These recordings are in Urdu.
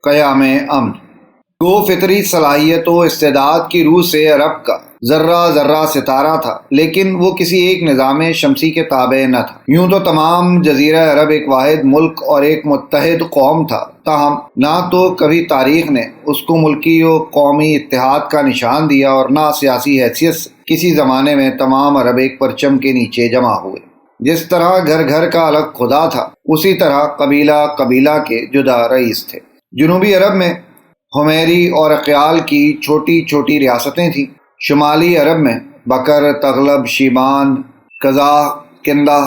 قیام امن۔ گو فطری صلاحیت و استعداد کی روح سے عرب کا ذرہ ذرہ ستارہ تھا، لیکن وہ کسی ایک نظام شمسی کے تابع نہ تھا۔ یوں تو تمام جزیرہ عرب ایک واحد ملک اور ایک متحد قوم تھا، تاہم نہ تو کبھی تاریخ نے اس کو ملکی و قومی اتحاد کا نشان دیا اور نہ سیاسی حیثیت سے کسی زمانے میں تمام عرب ایک پرچم کے نیچے جمع ہوئے۔ جس طرح گھر گھر کا الگ خدا تھا، اسی طرح قبیلہ قبیلہ کے جدا رئیس تھے۔ جنوبی عرب میں حمیری اور اقیال کی چھوٹی چھوٹی ریاستیں تھیں۔ شمالی عرب میں بکر، تغلب، شیبان، قزاح، کندہ،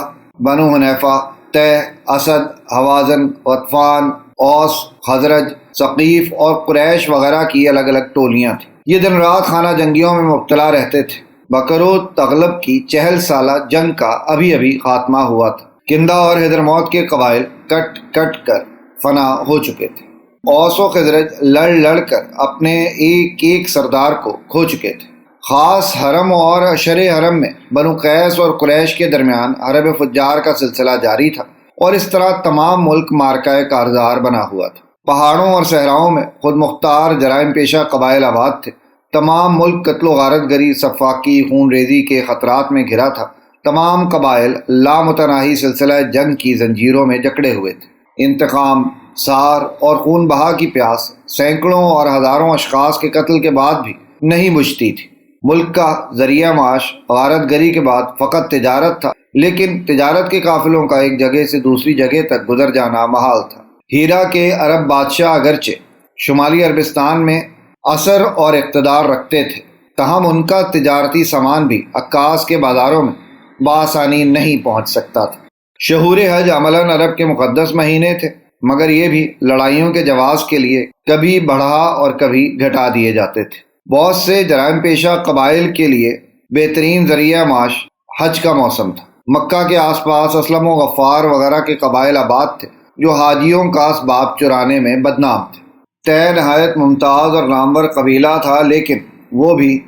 بنو حنیفہ، طے، اسد، حوازن، غطفان، اوس، خزرج، ثقیف اور قریش وغیرہ کی الگ الگ ٹولیاں تھیں۔ یہ دن رات خانہ جنگیوں میں مبتلا رہتے تھے۔ بکر و تغلب کی 40 سالہ جنگ کا ابھی ابھی خاتمہ ہوا تھا۔ کندہ اور حضرموت کے قبائل کٹ کٹ کر فنا ہو چکے تھے۔ اوس و خزرج لڑ لڑ کر اپنے ایک ایک سردار کو کھو چکے تھے۔ خاص حرم اور اشر حرم میں بنو قیس اور قریش کے درمیان حرب فجار کا سلسلہ جاری تھا، اور اس طرح تمام ملک مارکہ کارزار بنا ہوا تھا۔ پہاڑوں اور صحراؤں میں خود مختار جرائم پیشہ قبائل آباد تھے۔ تمام ملک قتل و غارت گری، سفاکی، خون ریزی کے خطرات میں گھرا تھا۔ تمام قبائل لامتناہی سلسلہ جنگ کی زنجیروں میں جکڑے ہوئے تھے۔ انتقام، سار اور خون بہا کی پیاس سینکڑوں اور ہزاروں اشخاص کے قتل کے بعد بھی نہیں بجھتی تھی۔ ملک کا ذریعہ معاش غارت گری کے بعد فقط تجارت تھا، لیکن تجارت کے قافلوں کا ایک جگہ سے دوسری جگہ تک گزر جانا محال تھا۔ ہیرا کے عرب بادشاہ اگرچہ شمالی عربستان میں اثر اور اقتدار رکھتے تھے، تاہم ان کا تجارتی سامان بھی عکاس کے بازاروں میں بآسانی نہیں پہنچ سکتا تھا۔ شہور حج عملاً عرب کے مقدس مہینے تھے، مگر یہ بھی لڑائیوں کے جواز کے لیے کبھی بڑھا اور کبھی گھٹا دیے جاتے تھے۔ بہت سے جرائم پیشہ قبائل کے لیے بہترین ذریعہ معاش حج کا موسم تھا۔ مکہ کے آس پاس اسلم و غفار وغیرہ کے قبائل آباد تھے، جو حاجیوں کا اسباب چرانے میں بدنام تھے۔ طے نہایت ممتاز اور نامور قبیلہ تھا، لیکن وہ بھی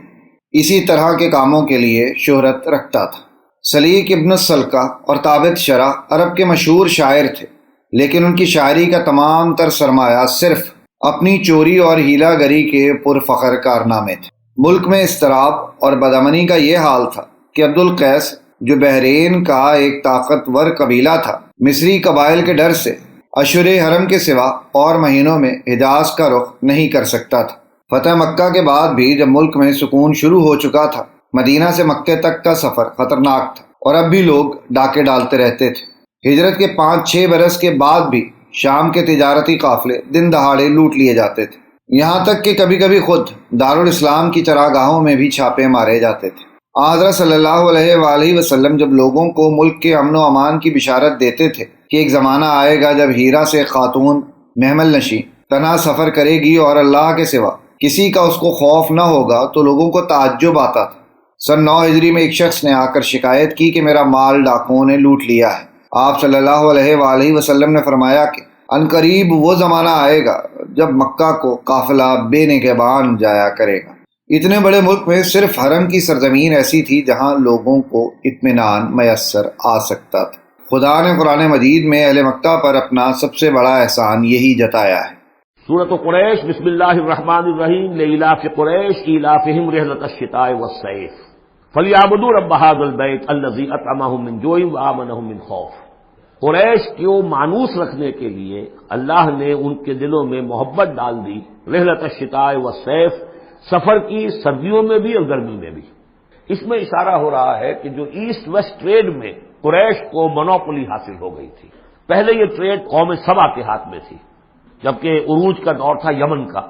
اسی طرح کے کاموں کے لیے شہرت رکھتا تھا۔ سلیق ابن السلقہ اور ثابت شرح عرب کے مشہور شاعر تھے، لیکن ان کی شاعری کا تمام تر سرمایہ صرف اپنی چوری اور ہیلا گری کے پرفخر کارنامے تھے۔ ملک میں اضطراب اور بدامنی کا یہ حال تھا کہ عبد القیس، جو بحرین کا ایک طاقتور قبیلہ تھا، مصری قبائل کے ڈر سے اشہر حرم کے سوا اور مہینوں میں حجاز کا رخ نہیں کر سکتا تھا۔ فتح مکہ کے بعد بھی جب ملک میں سکون شروع ہو چکا تھا، مدینہ سے مکہ تک کا سفر خطرناک تھا، اور اب بھی لوگ ڈاکے ڈالتے رہتے تھے۔ ہجرت کے 5-6 برس کے بعد بھی شام کے تجارتی قافلے دن دہاڑے لوٹ لیے جاتے تھے، یہاں تک کہ کبھی کبھی خود دارالاسلام کی چراگاہوں میں بھی چھاپے مارے جاتے تھے۔ حضرت صلی اللہ علیہ وآلہ وسلم جب لوگوں کو ملک کے امن و امان کی بشارت دیتے تھے کہ ایک زمانہ آئے گا جب ہیرا سے خاتون محمل نشیں تنہا سفر کرے گی اور اللہ کے سوا کسی کا اس کو خوف نہ ہوگا، تو لوگوں کو تعجب آتا تھا۔ سن 9 ہجری میں ایک شخص نے آ کر شکایت کی کہ میرا مال ڈاکوؤں نے لوٹ لیا ہے۔ آپ صلی اللہ علیہ وآلہ وسلم نے فرمایا کہ عنقریب وہ زمانہ آئے گا جب مکہ کو قافلہ بے نگہبان جایا کرے گا۔ اتنے بڑے ملک میں صرف حرم کی سرزمین ایسی تھی جہاں لوگوں کو اطمینان میسر آ سکتا تھا۔ خدا نے قرآن مجید میں اہل مکہ پر اپنا سب سے بڑا احسان یہی جتایا ہے۔ سورۃ قریش، بسم اللہ الرحمن الرحیم، لإلاف قریش إیلافہم رحلۃ الشتاء والصیف فلیعبدوا رب ھذا البیت الذی اطعمہم من جوع وآمنہم من خوف۔ قریش کو مانوس رکھنے کے لیے اللہ نے ان کے دلوں میں محبت ڈال دی، رحلۃ الشتاء والصیف، سفر کی سردیوں میں بھی اور گرمی میں بھی۔ اس میں اشارہ ہو رہا ہے کہ جو ایسٹ ویسٹ ٹریڈ میں قریش کو مونوپولی حاصل ہو گئی تھی۔ پہلے یہ ٹریڈ قوم سبا کے ہاتھ میں تھی، جبکہ عروج کا دور تھا یمن کا۔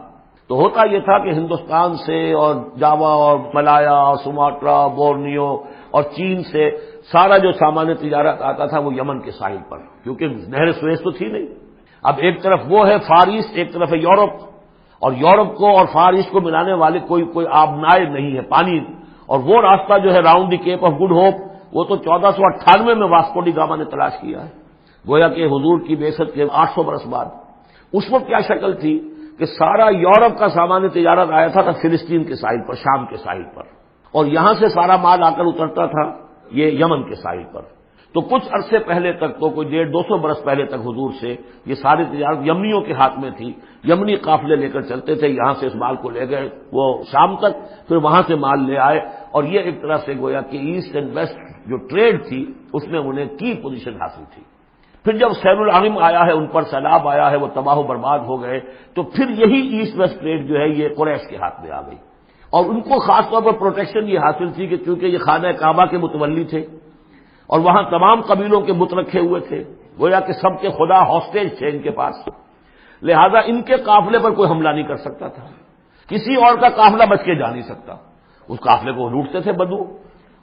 تو ہوتا یہ تھا کہ ہندوستان سے اور جاوا اور ملایا، سماٹرا، بورنیو اور چین سے سارا جو سامان تجارت آتا تھا وہ یمن کے ساحل پر، کیونکہ نہر سویس تو تھی نہیں۔ اب ایک طرف وہ ہے فار ایسٹ، ایک طرف ہے یورپ، اور یورپ کو اور فار ایسٹ کو ملانے والے کوئی آبنائے نہیں ہے، پانی۔ اور وہ راستہ جو ہے round the Cape of Good Hope, وہ تو 1498 میں واسکو ڈی گاما نے تلاش کیا ہے، گویا کہ حضور کی بعثت کے 800 برس بعد۔ اس وقت کیا شکل تھی کہ سارا یورپ کا سامان تجارت آیا تھا فلسطین کے ساحل پر، شام کے ساحل پر، اور یہاں سے سارا مال آ کر اترتا تھا یہ یمن کے ساحل پر۔ تو کچھ عرصے پہلے تک تو کوئی 150-200 برس پہلے تک حضور سے یہ ساری تجارت یمنیوں کے ہاتھ میں تھی. یمنی قافلے لے کر چلتے تھے، یہاں سے اس مال کو لے گئے وہ شام تک، پھر وہاں سے مال لے آئے، اور یہ ایک طرح سے گویا کہ ایسٹ اینڈ ویسٹ جو ٹریڈ تھی اس میں انہیں کی پوزیشن حاصل تھی. پھر جب سیل العالم آیا ہے، ان پر سیلاب آیا ہے، وہ تباہ و برباد ہو گئے، تو پھر یہی ایسٹ ویسٹ ٹریڈ جو ہے یہ قریش کے ہاتھ میں آ گئی. اور ان کو خاص طور پر پروٹیکشن یہ حاصل تھی کہ چونکہ یہ خانہ کعبہ کے متولی تھے اور وہاں تمام قبیلوں کے بت رکھے ہوئے تھے، گویا کہ سب کے خدا ہاسٹیج تھے ان کے پاس، لہذا ان کے قافلے پر کوئی حملہ نہیں کر سکتا تھا، کسی اور کا قافلہ بچ کے جا نہیں سکتا. اس قافلے کو لوٹتے تھے بدو،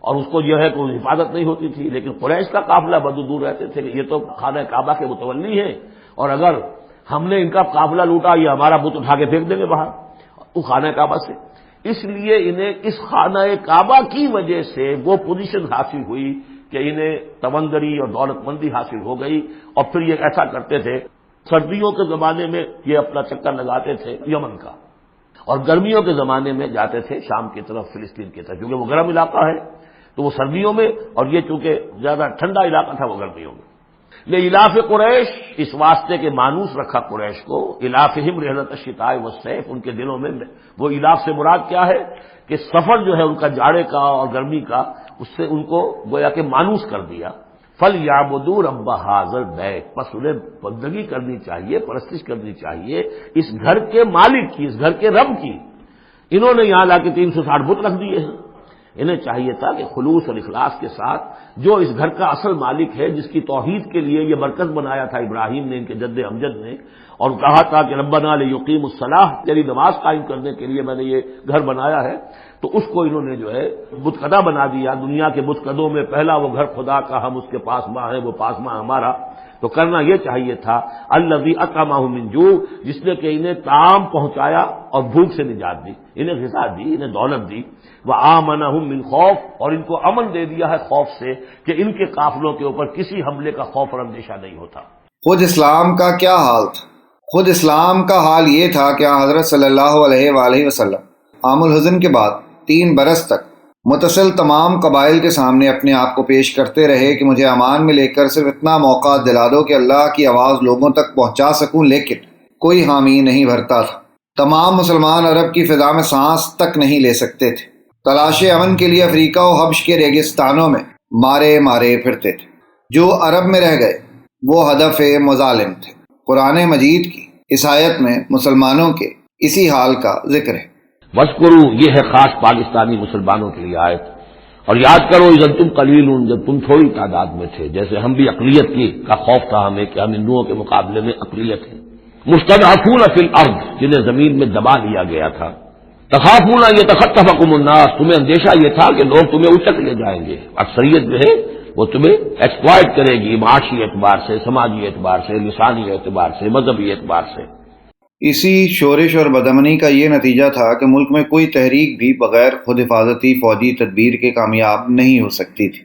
اور اس کو جو ہے کوئی حفاظت نہیں ہوتی تھی. لیکن قریش کا قافلہ بدو دور رہتے تھے کہ یہ تو خانہ کعبہ کے متولی ہیں، اور اگر ہم نے ان کا قافلہ لوٹا یہ ہمارا بت اٹھا کے پھینک دیں گے باہر وہ خانہ کعبہ سے. اس لیے انہیں اس خانہ کعبہ کی وجہ سے وہ پوزیشن حاصل ہوئی کہ انہیں تمندری اور دولت مندی حاصل ہو گئی. اور پھر یہ ایسا کرتے تھے، سردیوں کے زمانے میں یہ اپنا چکر لگاتے تھے یمن کا، اور گرمیوں کے زمانے میں جاتے تھے شام کی طرف، فلسطین کی طرف، کیونکہ وہ گرم علاقہ ہے تو وہ سردیوں میں، اور یہ چونکہ زیادہ ٹھنڈا علاقہ تھا وہ گرمیوں میں. الاف قریش، اس واسطے کے مانوس رکھا قریش کو، الافہم رحلۃ الشتاء والصیف، ان کے دلوں میں وہ الاف سے مراد کیا ہے کہ سفر جو ہے ان کا جاڑے کا اور گرمی کا، اس سے ان کو گویا کہ مانوس کر دیا. فَلْيَعْبُدُوا رَبَّ هَٰذَا الْبَيْتِ، بس انہیں بندگی کرنی چاہیے، پرستش کرنی چاہیے اس گھر کے مالک کی، اس گھر کے رب کی. انہوں نے یہاں لا کے 360 بت رکھ دیے ہیں. انہیں چاہیے تھا کہ خلوص اور اخلاص کے ساتھ جو اس گھر کا اصل مالک ہے، جس کی توحید کے لیے یہ مرکز بنایا تھا ابراہیم نے، ان کے جد امجد نے، اور کہا تھا کہ ربنا لیقیموا الصلاۃ، تیری نماز قائم کرنے کے لیے میں نے یہ گھر بنایا ہے، تو اس کو انہوں نے جو ہے بت کدہ بنا دیا. دنیا کے بت کدوں میں پہلا وہ گھر خدا کا، ہم اس کے پاس ماں ہیں، وہ پاس ماں ہمارا. تو کرنا یہ چاہیے تھا الذی اطعمہم من جوع، جس نے کہ انہیں طعام پہنچایا اور بھوک سے نجات دی، انہیں غذا دی، انہیں دولت دی. وآمنہم من خوف، اور ان کو امن دے دیا ہے خوف سے کہ ان کے قافلوں کے اوپر کسی حملے کا خوف اور اندیشہ نہیں ہوتا. خود اسلام کا کیا حال تھا؟ خود اسلام کا حال یہ تھا کہ حضرت صلی اللہ علیہ وآلہ وسلم عام الحزن کے بعد 3 برس تک متصل تمام قبائل کے سامنے اپنے آپ کو پیش کرتے رہے کہ مجھے امان میں لے کر صرف اتنا موقع دلا دو کہ اللہ کی آواز لوگوں تک پہنچا سکوں، لیکن کوئی حامی نہیں بھرتا تھا. تمام مسلمان عرب کی فضا میں سانس تک نہیں لے سکتے تھے. تلاش امن کے لیے افریقہ و حبش کے ریگستانوں میں مارے مارے پھرتے تھے. جو عرب میں رہ گئے وہ ہدف مظالم تھے. قرآن مجید کی اس آیت میں مسلمانوں کے اسی حال کا ذکر ہے. وَاذْكُرُوا، یہ ہے خاص پاکستانی مسلمانوں کے لیے آیت. اور یاد کرو اذ انتم قلیل، جب تم تھوڑی تعداد میں تھے، جیسے ہم بھی اقلیت کی کا خوف تھا ہمیں کہ ہم ہندوؤں کے مقابلے میں اقلیت ہیں. مستضعفون فی الارض، جنہیں زمین میں دبا لیا گیا تھا. تخافون یتخطفکم الناس، تمہیں اندیشہ یہ تھا کہ لوگ تمہیں اچک لے جائیں گے. اکثریت جو ہے وہ تمہیں ایکسپلائٹ کرے گی، معاشی اعتبار سے، سماجی اعتبار سے، لسانی اعتبار سے، مذہبی اعتبار سے. اسی شورش اور بدامنی کا یہ نتیجہ تھا کہ ملک میں کوئی تحریک بھی بغیر خود حفاظتی فوجی تدبیر کے کامیاب نہیں ہو سکتی تھی.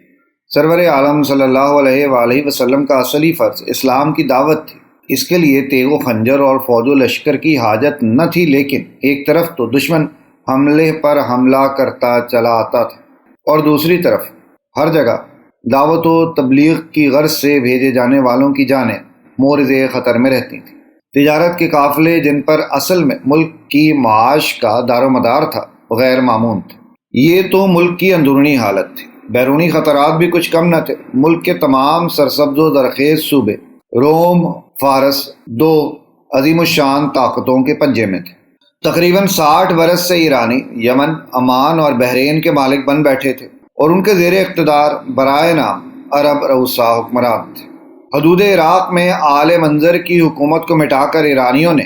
سرور عالم صلی اللہ علیہ وآلہ وسلم کا اصلی فرض اسلام کی دعوت تھی. اس کے لیے تیغ و خنجر اور فوج و لشکر کی حاجت نہ تھی، لیکن ایک طرف تو دشمن حملے پر حملہ کرتا چلا آتا تھا اور دوسری طرف ہر جگہ دعوت و تبلیغ کی غرض سے بھیجے جانے والوں کی جانیں مورد خطر میں رہتی تھیں. تجارت کے قافلے جن پر اصل میں ملک کی معاش کا دار و مدار تھا غیر معمون تھے. یہ تو ملک کی اندرونی حالت تھی. بیرونی خطرات بھی کچھ کم نہ تھے. ملک کے تمام سرسبز و زرخیز صوبے روم، فارس 2 عظیم الشان طاقتوں کے پنجے میں تھے. تقریباً 60 برس سے ایرانی یمن، عمان اور بحرین کے مالک بن بیٹھے تھے اور ان کے زیر اقتدار برائے نام عرب رؤسا حکمران تھے. حدود عراق میں آل منظر کی حکومت کو مٹا کر ایرانیوں نے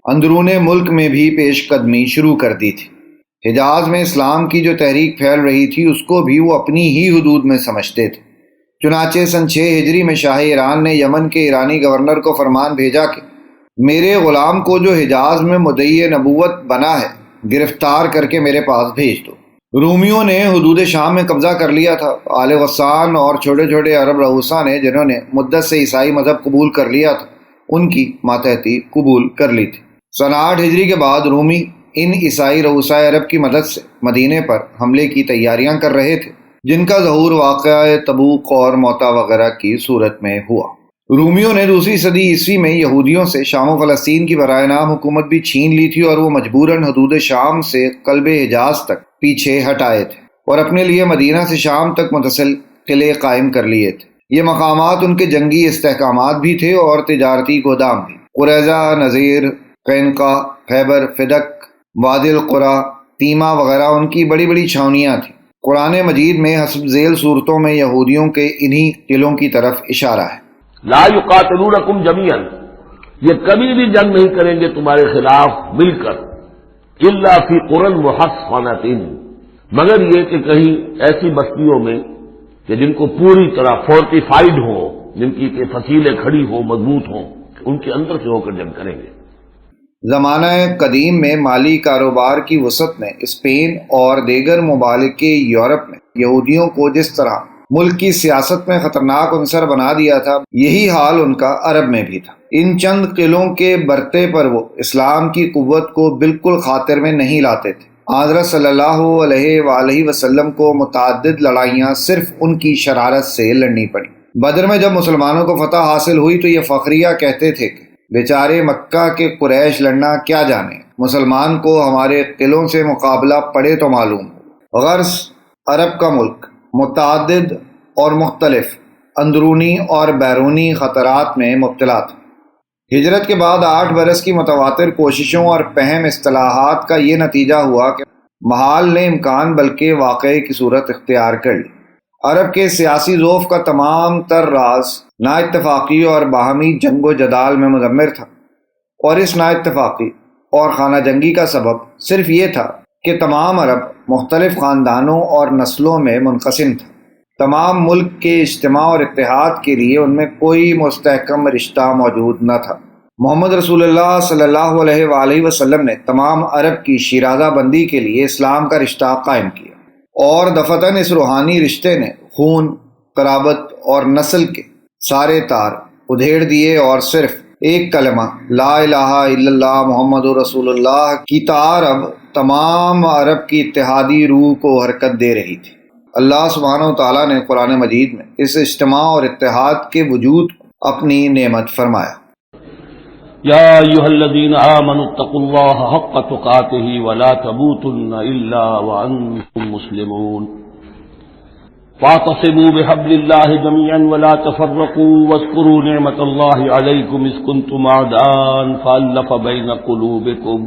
اندرون ملک میں بھی پیش قدمی شروع کر دی تھی. حجاز میں اسلام کی جو تحریک پھیل رہی تھی اس کو بھی وہ اپنی ہی حدود میں سمجھتے تھے. چنانچہ سن 6 ہجری میں شاہ ایران نے یمن کے ایرانی گورنر کو فرمان بھیجا کہ میرے غلام کو جو حجاز میں مدعی نبوت بنا ہے گرفتار کر کے میرے پاس بھیج دو. رومیوں نے حدود شام میں قبضہ کر لیا تھا. آل غسان اور چھوٹے چھوٹے عرب رؤسا نے جنہوں نے مدت سے عیسائی مذہب قبول کر لیا تھا ان کی ماتحتی قبول کر لی تھی. سن 8 ہجری کے بعد رومی ان عیسائی رؤسا عرب کی مدد سے مدینے پر حملے کی تیاریاں کر رہے تھے. جن کا ظہور واقعہ تبوک اور موتا وغیرہ کی صورت میں ہوا۔ رومیوں نے دوسری صدی عیسوی میں یہودیوں سے شام و فلسطین کی برائے نام حکومت بھی چھین لی تھی اور وہ مجبوراً حدود شام سے قلب حجاز تک پیچھے ہٹائے تھے اور اپنے لیے مدینہ سے شام تک متصل قلعے قائم کر لیے تھے۔ یہ مقامات ان کے جنگی استحکامات بھی تھے اور تجارتی گودام بھی۔ قریظہ، نذیر، قینقا، خیبر، فدق، وادی القریٰ، تیمہ وغیرہ ان کی بڑی بڑی چھاونیاں تھیں۔ قرآن مجید میں حسب ذیل صورتوں میں یہودیوں کے انہی قلعوں کی طرف اشارہ ہے۔ لا یقاتلونکم جمیعا، یہ کبھی بھی جنگ نہیں کریں گے تمہارے خلاف مل کر، الا فی قری محصنۃ، مگر یہ کہ کہیں ایسی بستیوں میں کہ جن کو پوری طرح فورٹیفائڈ ہوں، جن کی کہ فصیلیں کھڑی ہوں، مضبوط ہوں، ان کے اندر سے ہو کر جنگ کریں گے۔ زمانہ قدیم میں مالی کاروبار کی وسعت نے اسپین اور دیگر ممالک یورپ میں یہودیوں کو جس طرح ملک کی سیاست میں خطرناک عنصر بنا دیا تھا، یہی حال ان کا عرب میں بھی تھا۔ ان چند قلعوں کے برتے پر وہ اسلام کی قوت کو بالکل خاطر میں نہیں لاتے تھے۔ حضرت صلی اللہ علیہ وآلہ وسلم کو متعدد لڑائیاں صرف ان کی شرارت سے لڑنی پڑی۔ بدر میں جب مسلمانوں کو فتح حاصل ہوئی تو یہ فخریہ کہتے تھے کہ بیچارے مکہ کے قریش لڑنا کیا جانے، مسلمان کو ہمارے قلعوں سے مقابلہ پڑے تو معلوم ہو۔ غرض عرب کا ملک متعدد اور مختلف اندرونی اور بیرونی خطرات میں مبتلا تھا۔ ہجرت کے بعد 8 برس کی متواتر کوششوں اور پہم اصطلاحات کا یہ نتیجہ ہوا کہ محال نے امکان بلکہ واقعے کی صورت اختیار کر لی۔ عرب کے سیاسی ذوف کا تمام تر راز نا اتفاقی اور باہمی جنگ و جدال میں مضمر تھا، اور اس نا اتفاقی اور خانہ جنگی کا سبب صرف یہ تھا کہ تمام عرب مختلف خاندانوں اور نسلوں میں منقسم تھا۔ تمام ملک کے اجتماع اور اتحاد کے لیے ان میں کوئی مستحکم رشتہ موجود نہ تھا۔ محمد رسول اللہ صلی اللہ علیہ وآلہ وسلم نے تمام عرب کی شیرازہ بندی کے لیے اسلام کا رشتہ قائم کیا، اور دفتن اس روحانی رشتے نے خون، قرابت اور نسل کے سارے تار ادھیڑ دیے اور صرف ایک کلمہ لا الہ الا اللہ محمد رسول اللہ کی تار اب تمام عرب کی اتحادی روح کو حرکت دے رہی تھی۔ اللہ سبحانہ و تعالیٰ نے قرآن مجید میں اس اجتماع اور اتحاد کے وجود کو اپنی نعمت فرمایا۔ یا ایھا الذین آمنوا اتقوا اللہ حق تقاتہ ولا تموتن الا وانتم مسلمون، واعتصموا بحبل اللہ جميعا ولا تفرقوا واذکروا نعمت اللہ علیکم اذ کنتم اعداء فألف بین قلوبکم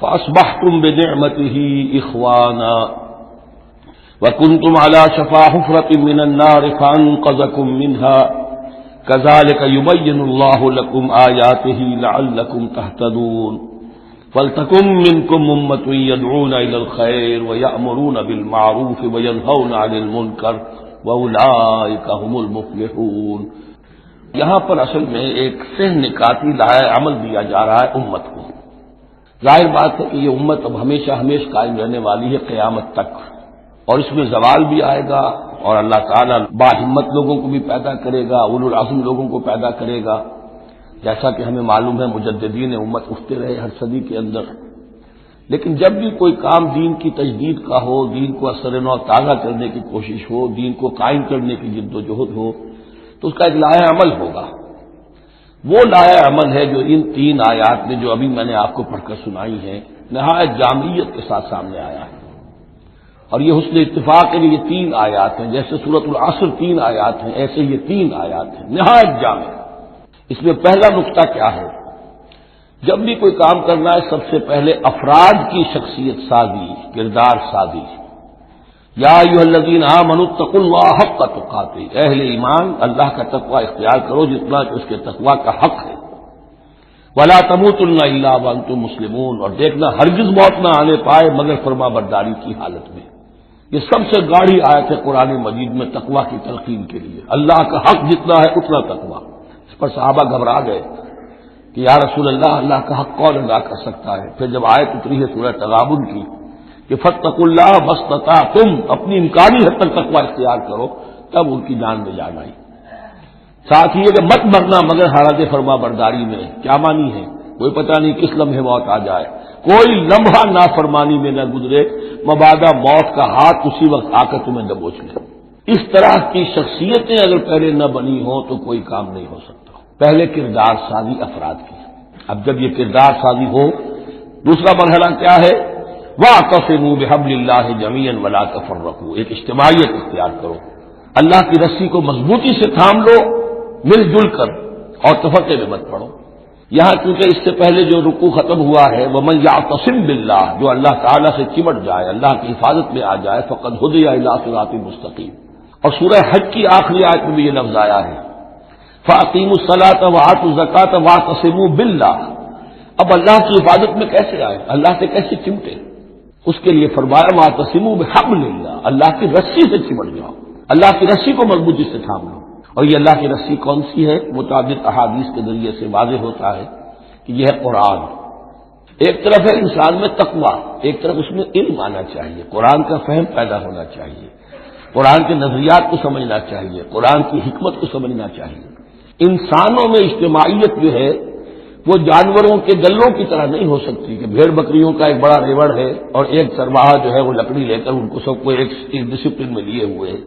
فاصبحتم بنعمتہ اخوانا وَكُنْتُمْ عَلَى شَفَا حُفْرَةٍ مِّنَ النَّارِ فَأَنقَذَكُم مِّنْهَا كَذَلِكَ يُبَيِّنُ اللَّهُ لَكُمْ آيَاتِهِ لَعَلَّكُمْ تَهْتَدُونَ فَلْتَكُن مِّنكُمْ أُمَّةٌ يَدْعُونَ إِلَى الْخَيْرِ وَيَأْمُرُونَ بِالْمَعْرُوفِ وَيَنْهَوْنَ عَنِ الْمُنكَرِ وَأُولَٰئِكَ هُمُ الْمُفْلِحُونَ۔ یہاں پر اصل میں ایک سہ نکاتی لائحہ عمل دیا جا رہا ہے امت کو۔ ظاہر بات ہے کہ یہ امت اب ہمیشہ قائم رہنے والی ہے قیامت تک، اور اس میں زوال بھی آئے گا، اور اللہ تعالیٰ باہمت لوگوں کو بھی پیدا کرے گا، اولو العزم لوگوں کو پیدا کرے گا، جیسا کہ ہمیں معلوم ہے مجددین امت اٹھتے رہے ہر صدی کے اندر۔ لیکن جب بھی کوئی کام دین کی تجدید کا ہو، دین کو اثر نو تازہ کرنے کی کوشش ہو، دین کو قائم کرنے کی جد و جہد ہو، تو اس کا ایک لائحہ عمل ہوگا۔ وہ لائحہ عمل ہے جو ان 3 آیات میں جو ابھی میں نے آپ کو پڑھ کر سنائی ہیں نہایت جامعیت کے ساتھ سامنے آیا ہے۔ اور یہ حسن اتفاق ہے کہ یہ 3 آیات ہیں، جیسے سورۃ العصر 3 آیات ہیں، ایسے یہ 3 آیات ہیں نہایت جامع۔ اس میں پہلا نقطہ کیا ہے؟ جب بھی کوئی کام کرنا ہے سب سے پہلے افراد کی شخصیت سازی، کردار سازی۔ یا ایھا الذین آمنوا اتقوا اللہ حق تقاتہ، اہل ایمان اللہ کا تقوی اختیار کرو جتنا کہ اس کے تقوی کا حق ہے۔ ولا تموتن الا وانتم مسلمون، اور دیکھنا ہرگز موت نہ آنے پائے مگر فرما برداری کی حالت میں۔ یہ سب سے گاڑھی آیت ہے قرآن مجید میں تقوی کی تلقین کے لیے۔ اللہ کا حق جتنا ہے اتنا تقوی۔ اس پر صحابہ گھبرا گئے کہ یا رسول اللہ کا حق کون ادا کر سکتا ہے؟ پھر جب آیت اتری ہے سورہ تغابن کی کہ فاتقوا اللہ ما استطعتم، اپنی امکانی حد تک تقوی اختیار کرو، تب ان کی جان میں جان آئی۔ ساتھ ہی یہ کہ مت مرنا مگر حالت فرما برداری میں، کیا معنی ہے؟ کوئی پتہ نہیں کس لمحے موت آ جائے۔ کوئی لمحہ نافرمانی میں نہ گزرے مبادا موت کا ہاتھ اسی وقت آ کر تمہیں دبوچ لے۔ اس طرح کی شخصیتیں اگر پہلے نہ بنی ہوں تو کوئی کام نہیں ہو سکتا۔ پہلے کردار سازی افراد کی، اب جب یہ کردار سازی ہو، دوسرا مرحلہ کیا ہے؟ وَاعْتَصِمُوا بِحَبْلِ اللَّهِ جَمِيعًا وَلَا تَفَرَّقُوا، ایک اجتماعیت اختیار کرو، اللہ کی رسی کو مضبوطی سے تھام لو مل جل کر، اور تفرقے میں مت پڑو۔ یہاں کیونکہ اس سے پہلے جو رکوع ختم ہوا ہے وَمَن يَعْتَصِم بِاللَّهِ، جو اللہ تعالیٰ سے چمٹ جائے، اللہ کی حفاظت میں آ جائے، فَقَدْ هُدِيَ إِلَىٰ صِرَاطٍ مُسْتَقِيمٍ۔ اور سورہ حج کی آخری آیت میں بھی یہ لفظ آیا ہے فَأَقِیمُوا الصَّلَاةَ وَآتُوا الزَّکَاةَ وَاعْتَصِمُوا بِاللَّهِ۔ اب اللہ کی حفاظت میں کیسے آئے، اللہ سے کیسے چمٹے؟ اس کے لیے فرمایا وَاعْتَصِمُوا بِحَبْلِ اللَّهِ، اللہ کی رسی سے چمٹ جاؤ، اللہ کی رسی کو مضبوطی سے تھام لو۔ اور یہ اللہ کی رسی کون سی ہے؟ متعدد احادیث کے ذریعے سے واضح ہوتا ہے کہ یہ ہے قرآن۔ ایک طرف ہے انسان میں تقویٰ، ایک طرف اس میں علم آنا چاہیے، قرآن کا فہم پیدا ہونا چاہیے، قرآن کے نظریات کو سمجھنا چاہیے، قرآن کی حکمت کو سمجھنا چاہیے۔ انسانوں میں اجتماعیت جو ہے وہ جانوروں کے گلوں کی طرح نہیں ہو سکتی کہ بھیڑ بکریوں کا ایک بڑا ریوڑ ہے اور ایک چرواہا جو ہے وہ لکڑی لے کر ان کو سب کو ایک ڈسپلن میں لیے ہوئے ہے۔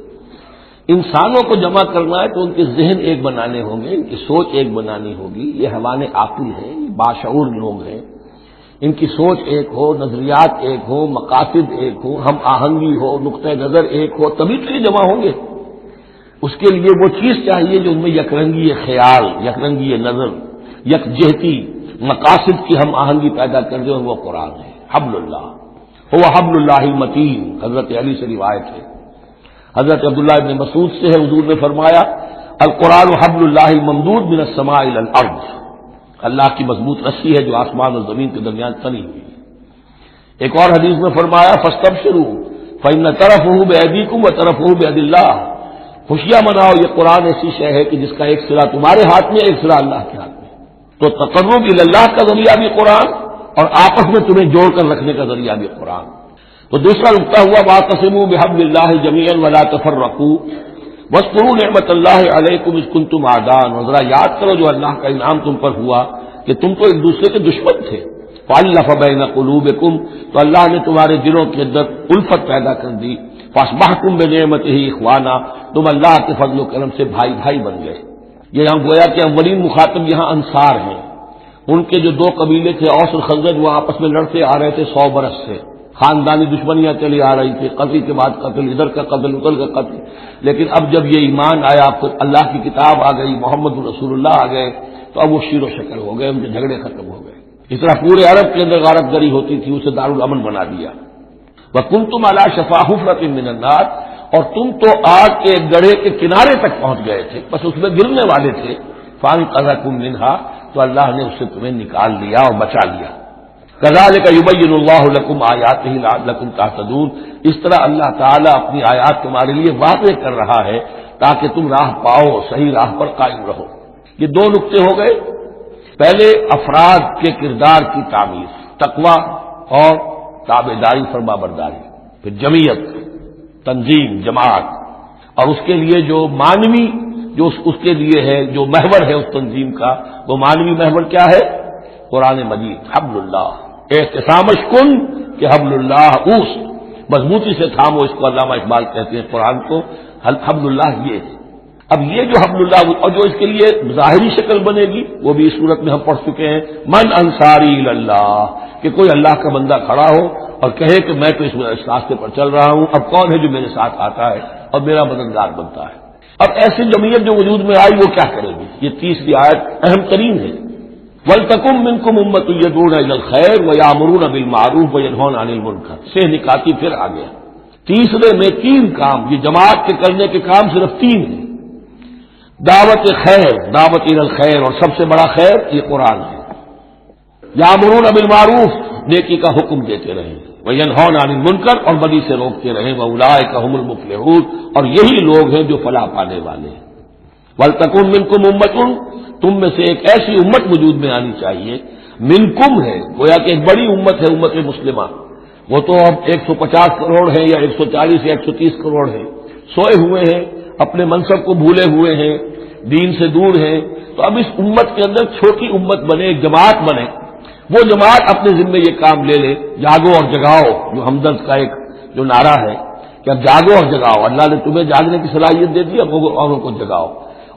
انسانوں کو جمع کرنا ہے تو ان کے ذہن ایک بنانے ہوں گے، ان کی سوچ ایک بنانی ہوگی۔ یہ حیوان عاقل ہیں، یہ باشعور لوگ ہیں، ان کی سوچ ایک ہو، نظریات ایک ہو، مقاصد ایک ہو، ہم آہنگی ہو، نقطہ نظر ایک ہو، تبھی تو یہ جمع ہوں گے۔ اس کے لیے وہ چیز چاہیے جو ان میں یکرنگی خیال، یکرنگی نظر، یکجہتی مقاصد کی ہم آہنگی پیدا کر دیں، اور وہ قرآن ہے۔ حبل اللہ هو حبل اللہ المتین، حضرت علی سے روایت ہے، حضرت عبداللہ ابن مسعود سے ہے، حضور نے فرمایا القرآن حبل اللہ ممدود من السماء الى الارض، اللہ کی مضبوط رسی ہے جو آسمان اور زمین کے درمیان تنی ہوئی ہے۔ ایک اور حدیث میں فرمایا فاستبشروا فإن طرفه بأيديكم وطرفه بيد الله، خوشیاں مناؤ، یہ قرآن ایسی شے ہے کہ جس کا ایک سرا تمہارے ہاتھ میں، ایک سرا اللہ کے ہاتھ میں۔ تو تقرب الی اللہ کا ذریعہ بھی قرآن، اور آپس میں تمہیں جوڑ کر رکھنے کا ذریعہ بھی قرآن۔ تو دوسرا نقطہ ہوا واعتصموا بحبل اللہ جميعا ولا تفرقوا واذکروا نعمت اللہ علیکم اذ کنتم اعداء، اور ذرا یاد کرو جو اللہ کا انعام تم پر ہوا کہ تم تو ایک دوسرے کے دشمن تھے، فالف بین قلوبکم، تو اللہ نے تمہارے دلوں کے اندر الفت پیدا کر دی، فاصبحتم بنعمتہ اخوانا، تم اللہ کے فضل و کرم سے بھائی بھائی بن گئے۔ یہ یہاں گویا کہ اولین مخاطب یہاں انصار ہیں، ان کے جو دو قبیلے تھے اوس اور خزرج، وہ آپس میں لڑتے آ رہے تھے 100 برس سے، خاندانی دشمنیاں چلی آ رہی تھی، قتل کے بعد قتل، ادھر کا قتل ادھر کا قتل، لیکن اب جب یہ ایمان آیا، پھر اللہ کی کتاب آ گئی، محمد رسول اللہ آ گئے، تو اب وہ شیر و شکل ہو گئے، ان کے جھگڑے ختم ہو گئے۔ اس طرح پورے عرب کے اندر غارت گری ہوتی تھی، اسے دارالامن بنا دیا۔ وَكُنْتُمْ عَلَىٰ شَفَا حُفْرَةٍ مِّنَ النَّارِ، اور تم تو آگ کے گڑھے کے کنارے تک پہنچ گئے تھے، بس اس میں گرنے والے تھے، فَأَنقَذَكُم مِّنْهَا، تو اللہ نے اس سے تمہیں نکال لیا اور بچا لیا۔ كَذَٰلِكَ يُبَيِّنُ اللَّهُ لَكُمْ آيَاتِهِ لَعَلَّكُمْ تَهْتَدُونَ، اس طرح اللہ تعالیٰ اپنی آیات تمہارے لیے واضح کر رہا ہے تاکہ تم راہ پاؤ، صحیح راہ پر قائم رہو۔ یہ دو نقطے ہو گئے، پہلے افراد کے کردار کی تعمیر، تقویٰ اور تابعداری فرما برداری، پھر جمعیت، تنظیم، جماعت، اور اس کے لیے جو مانوی جو اس کے لیے ہے، جو محور ہے اس تنظیم کا، وہ مانوی محور کیا ہے؟ قرآن مجید، حبل اللہ، احتسامش کن کہ حبل اللہ اوس، مضبوطی سے تھامو، اس کو علامہ اقبال کہتے ہیں قرآن کو، حبل اللہ یہ ہے۔ اب یہ جو حبل اللہ، اور جو اس کے لیے ظاہری شکل بنے گی وہ بھی اس صورت میں ہم پڑھ چکے ہیں، من انصاری اللہ، کہ کوئی اللہ کا بندہ کھڑا ہو اور کہے کہ میں تو اس راستے پر چل رہا ہوں، اب کون ہے جو میرے ساتھ آتا ہے اور میرا مددگار بنتا ہے۔ اب ایسی جمعیت جو وجود میں آئی وہ کیا کرے گی؟ یہ تیسری آیت اہم ترین ہے، وَلْتَكُن مِّنكُمْ أُمَّةٌ يَدْعُونَ إِلَى الْخَيْرِ وَيَأْمُرُونَ بِالْمَعْرُوفِ وَيَنْهَوْنَ عَنِ الْمُنكَرِ، سے نکاتی پھر آ گیا۔ تیسرے میں 3 کام، یہ جماعت کے کرنے کے کام صرف 3 ہیں، دعوت خیر، دعوت الی الخیر، اور سب سے بڑا خیر یہ قرآن ہے۔ یامرون بالمعروف، نیکی کا حکم دیتے رہیں، وینہون عن المنکر، اور بدی سے روکتے رہیں، واولئک هم المفلحون، اور یہی لوگ ہیں جو فلاح پانے والے ہیں۔ ولتکن منکم امۃ، تم میں سے ایک ایسی امت وجود میں آنی چاہیے، منکم ہے گویا کہ ایک بڑی امت ہے، امت مسلمہ، وہ تو اب 150 کروڑ ہے یا 140 یا 130 کروڑ ہے، سوئے ہوئے ہیں، اپنے منصب کو بھولے ہوئے ہیں، دین سے دور ہیں، تو اب اس امت کے اندر چھوٹی امت بنے، ایک جماعت بنے، وہ جماعت اپنے ذمے یہ کام لے لے، جاگو اور جگاؤ، جو ہمدرد کا ایک جو نعرہ ہے کہ اب جاگو اور جگاؤ، اللہ نے تمہیں جاگنے کی صلاحیت دے دی، اب اوروں کو جگاؤ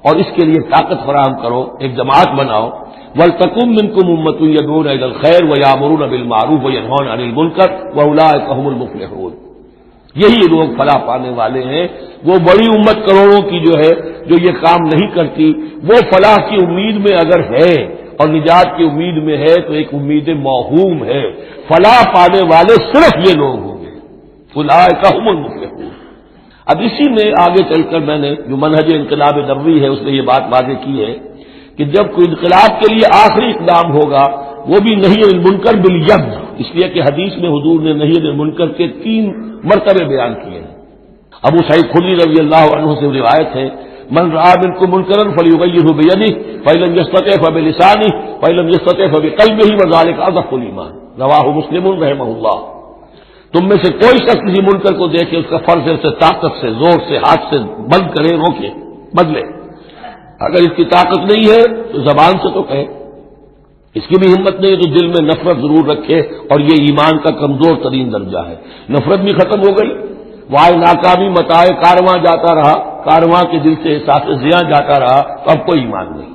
اور اس کے لیے طاقت فراہم کرو، ایک جماعت بناؤ۔ وَلْتَكُن مِّنكُمْ أُمَّةٌ يَدْعُونَ إِلَى الْخَيْرِ وَيَأْمُرُونَ بِالْمَعْرُوفِ وَيَنْهَوْنَ عَنِ الْمُنكَرِ وَأُولَٰئِكَ هُمُ الْمُفْلِحُونَ۔ یہی لوگ فلاح پانے والے ہیں۔ وہ بڑی امت کروڑوں کی جو ہے جو یہ کام نہیں کرتی، وہ فلاح کی امید میں اگر ہے اور نجات کی امید میں ہے تو ایک امید موہوم ہے۔ فلاح پانے والے صرف یہ لوگ ہوں گے، اولئک هم المفلحون۔ اب اسی میں آگے چل کر میں نے جو منہج انقلاب نبوی ہے اس نے یہ بات واضح کی ہے کہ جب کوئی انقلاب کے لیے آخری اقدام ہوگا وہ بھی نہی عن المنکر بالید، اس لیے کہ حدیث میں حضور نے نہی عن المنکر کے 3 مرتبے بیان کیے ہیں۔ ابو سعید خدری رضی اللہ عنہ سے روایت ہے، من رأى منكم منكرا فليغيره بيده فإن لم يستطع فبلسانه فإن لم يستطع فبقلبه وذلك أضعف الإيمان، رواہ مسلم رحمہ اللہ۔ تم میں سے کوئی شخص کسی منکر کو دیکھے اس کا فرض ہے اسے طاقت سے، زور سے، ہاتھ سے بند کرے، روکے، بدلے۔ اگر اس کی طاقت نہیں ہے تو زبان سے تو کہے، اس کی بھی ہمت نہیں ہے تو دل میں نفرت ضرور رکھے، اور یہ ایمان کا کمزور ترین درجہ ہے۔ نفرت بھی ختم ہو گئی، وائے ناکامی متائے کارواں جاتا رہا، کارواں کے دل سے احساس زیاں جاتا رہا تو اب کوئی ایمان نہیں۔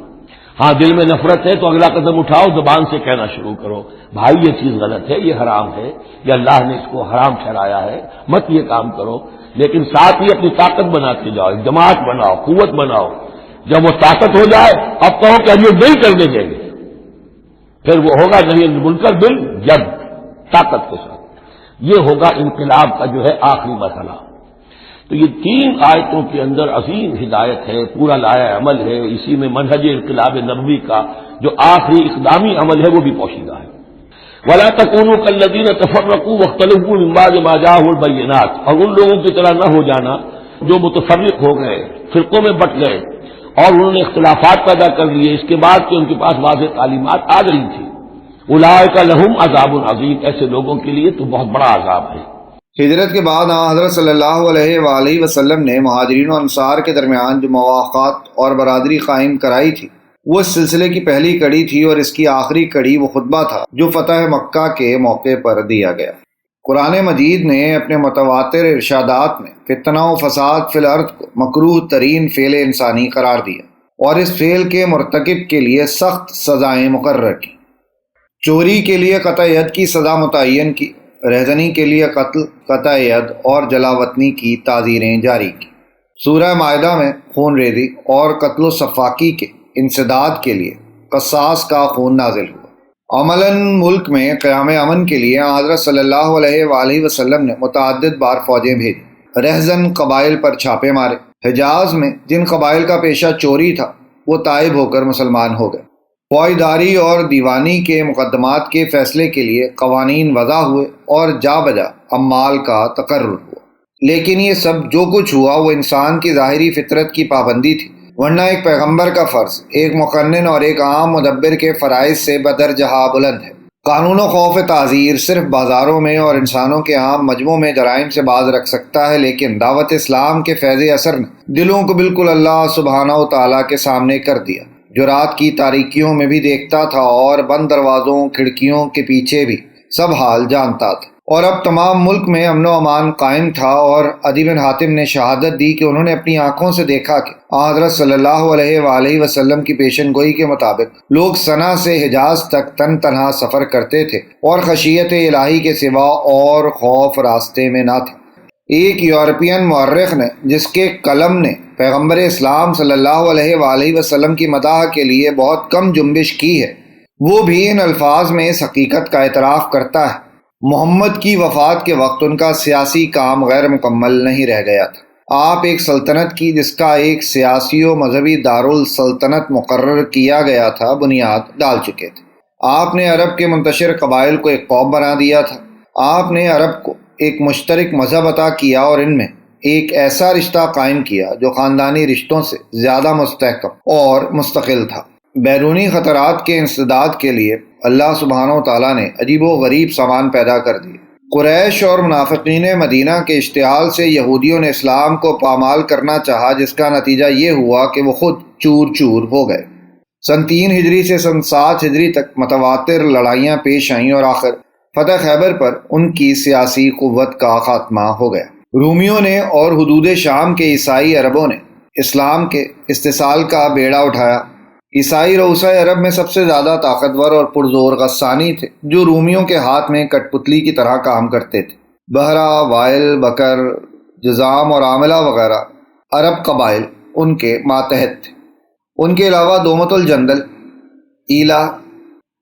ہاں دل میں نفرت ہے تو اگلا قدم اٹھاؤ، زبان سے کہنا شروع کرو، بھائی یہ چیز غلط ہے، یہ حرام ہے، یہ اللہ نے اس کو حرام ٹھہرایا ہے، مت یہ کام کرو۔ لیکن ساتھ ہی اپنی طاقت بناتے جاؤ، ایک جماعت بناؤ، قوت بناؤ۔ جب وہ طاقت ہو جائے اب کہو کہ اب یہ نہیں کرنے دیں گے، پھر وہ ہوگا نہیں منکر بالید، طاقت کے ساتھ۔ یہ ہوگا انقلاب کا جو ہے آخری مرحلہ۔ تو یہ 3 آیتوں کے اندر عظیم ہدایت ہے، پورا لایا عمل ہے، اسی میں منہج انقلاب نبوی کا جو آخری اقدامی عمل ہے وہ بھی پوشیدہ ہے۔ وَلَا تَكُونُوا كَالَّذِينَ تَفَرَّقُوا وَاخْتَلَفُوا مِن بَعْدِ مَا جَاءَهُمُ الْبَيِّنَاتُ، اور ان لوگوں کی طرح نہ ہو جانا جو متفرق ہو گئے، فرقوں میں بٹ گئے اور انہوں نے اختلافات پیدا کر لیے اس کے بعد کہ ان کے پاس واضح تعلیمات آ گئی تھی۔ اولئک لہم عذاب عظیم، ایسے لوگوں کے لیے تو بہت بڑا عذاب ہے۔ ہجرت کے بعد حضرت صلی اللہ علیہ وآلہ وسلم نے مہاجرین و انصار کے درمیان جو مواقعات اور برادری قائم کرائی تھی وہ اس سلسلے کی پہلی کڑی تھی، اور اس کی آخری کڑی وہ خطبہ تھا جو فتح مکہ کے موقع پر دیا گیا۔ قرآن مجید نے اپنے متواتر ارشادات میں فتنہ و فساد فی الارض کو مکروہ ترین فعل انسانی قرار دیا اور اس فعل کے مرتکب کے لیے سخت سزائیں مقرر کی۔ چوری کے لیے قطع ید کی سزا متعین کی، رہزنی کے لیے قتل، قطع ید اور جلاوطنی کی تعزیریں جاری کی۔ سورہ مائدہ میں خون ریزی اور قتل و صفاقی کے انسداد کے لیے قصاص کا خون نازل ہوا۔ عملاً ملک میں قیام امن کے لیے حضرت صلی اللہ علیہ وآلہ وسلم نے متعدد بار فوجیں بھیجی، رہزن قبائل پر چھاپے مارے۔ حجاز میں جن قبائل کا پیشہ چوری تھا وہ تائب ہو کر مسلمان ہو گئے۔ فوجداری اور دیوانی کے مقدمات کے فیصلے کے لیے قوانین وضع ہوئے اور جا بجا اموال کا تقرر ہوا۔ لیکن یہ سب جو کچھ ہوا وہ انسان کی ظاہری فطرت کی پابندی تھی، ورنہ ایک پیغمبر کا فرض ایک مقنن اور ایک عام مدبر کے فرائض سے بدرجہ بلند ہے۔ قانون و خوف تعزیر صرف بازاروں میں اور انسانوں کے عام مجموعوں میں جرائم سے باز رکھ سکتا ہے، لیکن دعوت اسلام کے فیض اثر نے دلوں کو بالکل اللہ سبحانہ و تعالیٰ کے سامنے کر دیا، جو رات کی تاریکیوں میں بھی دیکھتا تھا اور بند دروازوں کھڑکیوں کے پیچھے بھی سب حال جانتا تھا۔ اور اب تمام ملک میں امن و امان قائم تھا، اور عدی بن حاتم نے شہادت دی کہ انہوں نے اپنی آنکھوں سے دیکھا کہ حضرت صلی اللہ علیہ وآلہ وسلم کی پیشن گوئی کے مطابق لوگ صنعا سے حجاز تک تن تنہا سفر کرتے تھے اور خشیت الہی کے سوا اور خوف راستے میں نہ تھا۔ ایک یورپین مورخ نے جس کے قلم نے پیغمبر اسلام صلی اللہ علیہ وآلہ وسلم کی مداح کے لیے بہت کم جنبش کی ہے، وہ بھی ان الفاظ میں اس حقیقت کا اعتراف کرتا ہے، محمد کی وفات کے وقت ان کا سیاسی کام غیر مکمل نہیں رہ گیا تھا۔ آپ ایک سلطنت کی جس کا ایک سیاسی و مذہبی دارالسلطنت مقرر کیا گیا تھا بنیاد ڈال چکے تھے۔ آپ نے عرب کے منتشر قبائل کو ایک قوم بنا دیا تھا۔ آپ نے عرب کو ایک مشترک مذہب عطا کیا اور ان میں ایک ایسا رشتہ قائم کیا جو خاندانی رشتوں سے زیادہ مستحکم اور مستقل تھا۔ بیرونی خطرات کے انسداد کے لیے اللہ سبحانہ و تعالیٰ نے عجیب و غریب سامان پیدا کر دیے۔ قریش اور منافقین مدینہ کے اشتعال سے یہودیوں نے اسلام کو پامال کرنا چاہا، جس کا نتیجہ یہ ہوا کہ وہ خود چور چور ہو گئے۔ سن 3 ہجری سے سن 7 ہجری تک متواتر لڑائیاں پیش آئیں اور آخر فتح خیبر پر ان کی سیاسی قوت کا خاتمہ ہو گیا۔ رومیوں نے اور حدود شام کے عیسائی عربوں نے اسلام کے استحصال کا بیڑا اٹھایا۔ عیسائی رؤسائے عرب میں سب سے زیادہ طاقتور اور پرزور غسانی تھے، جو رومیوں کے ہاتھ میں کٹ پتلی کی طرح کام کرتے تھے۔ بحرہ، وائل، بکر، جزام اور عاملہ وغیرہ عرب قبائل ان کے ماتحت تھے۔ ان کے علاوہ دومت الجندل، ایلا،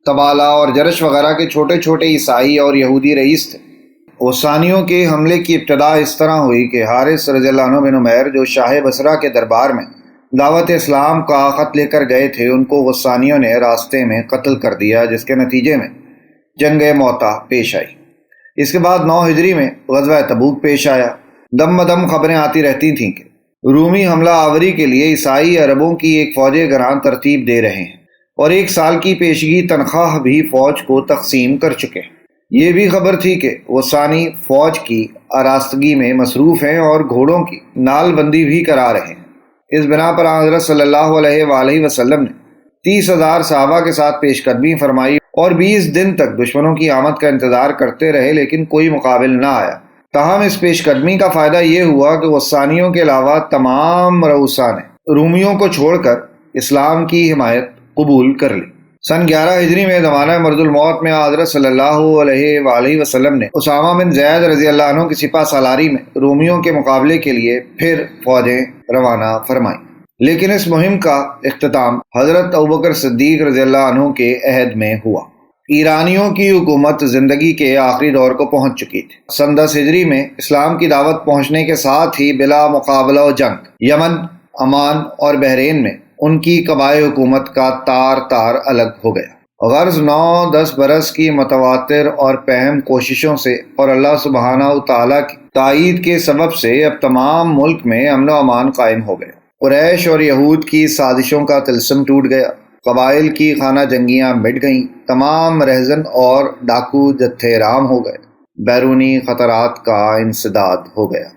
تبالا اور جرش وغیرہ کے چھوٹے چھوٹے عیسائی اور یہودی رئیس تھے۔ غسانیوں کے حملے کی ابتدا اس طرح ہوئی کہ حارث رضی اللہ عنہ بن عمیر جو شاہ بصرہ کے دربار میں دعوت اسلام کا خط لے کر گئے تھے، ان کو غسانیوں نے راستے میں قتل کر دیا، جس کے نتیجے میں جنگ موتا پیش آئی۔ اس کے بعد 9 ہجری میں غزوہ تبوک پیش آیا۔ دم بدم خبریں آتی رہتی تھیں کہ رومی حملہ آوری کے لیے عیسائی عربوں کی ایک فوج گراں ترتیب دے رہے ہیں اور 1 سال کی پیشگی تنخواہ بھی فوج کو تقسیم کر چکے ہیں۔ یہ بھی خبر تھی کہ غسانی فوج کی آراستگی میں مصروف ہیں اور گھوڑوں کی نال بندی بھی کرا رہے ہیں۔ اس بنا پر حضرت صلی اللہ علیہ وآلہ وسلم نے 30,000 صحابہ کے ساتھ پیش قدمی فرمائی اور 20 دن تک دشمنوں کی آمد کا انتظار کرتے رہے، لیکن کوئی مقابل نہ آیا۔ تاہم اس پیش قدمی کا فائدہ یہ ہوا کہ غسانیوں کے علاوہ تمام رؤساء نے رومیوں کو چھوڑ کر اسلام کی حمایت قبول کر لی۔ سن 11 ہجری میں زمانہ مرض الموت میں حضرت صلی اللہ علیہ وآلہ وسلم نے اسامہ بن زید رضی اللہ عنہ کی سپہ سالاری میں رومیوں کے مقابلے کے لیے پھر فوجیں روانہ فرمائیں، لیکن اس مہم کا اختتام حضرت ابوبکر صدیق رضی اللہ عنہ کے عہد میں ہوا۔ ایرانیوں کی حکومت زندگی کے آخری دور کو پہنچ چکی تھی۔ سن 10 ہجری میں اسلام کی دعوت پہنچنے کے ساتھ ہی بلا مقابلہ و جنگ یمن، عمان اور بحرین میں ان کی قبائلی حکومت کا تار الگ ہو گیا۔ غرض 9-10 برس کی متواتر اور پہم کوششوں سے اور اللہ سبحانہ وتعالیٰ کی تائید کے سبب سے اب تمام ملک میں امن و امان قائم ہو گیا۔ قریش اور یہود کی سازشوں کا طلسم ٹوٹ گیا، قبائل کی خانہ جنگیاں مٹ گئیں، تمام رہزن اور ڈاکو جتھے رام ہو گئے، بیرونی خطرات کا انسداد ہو گیا۔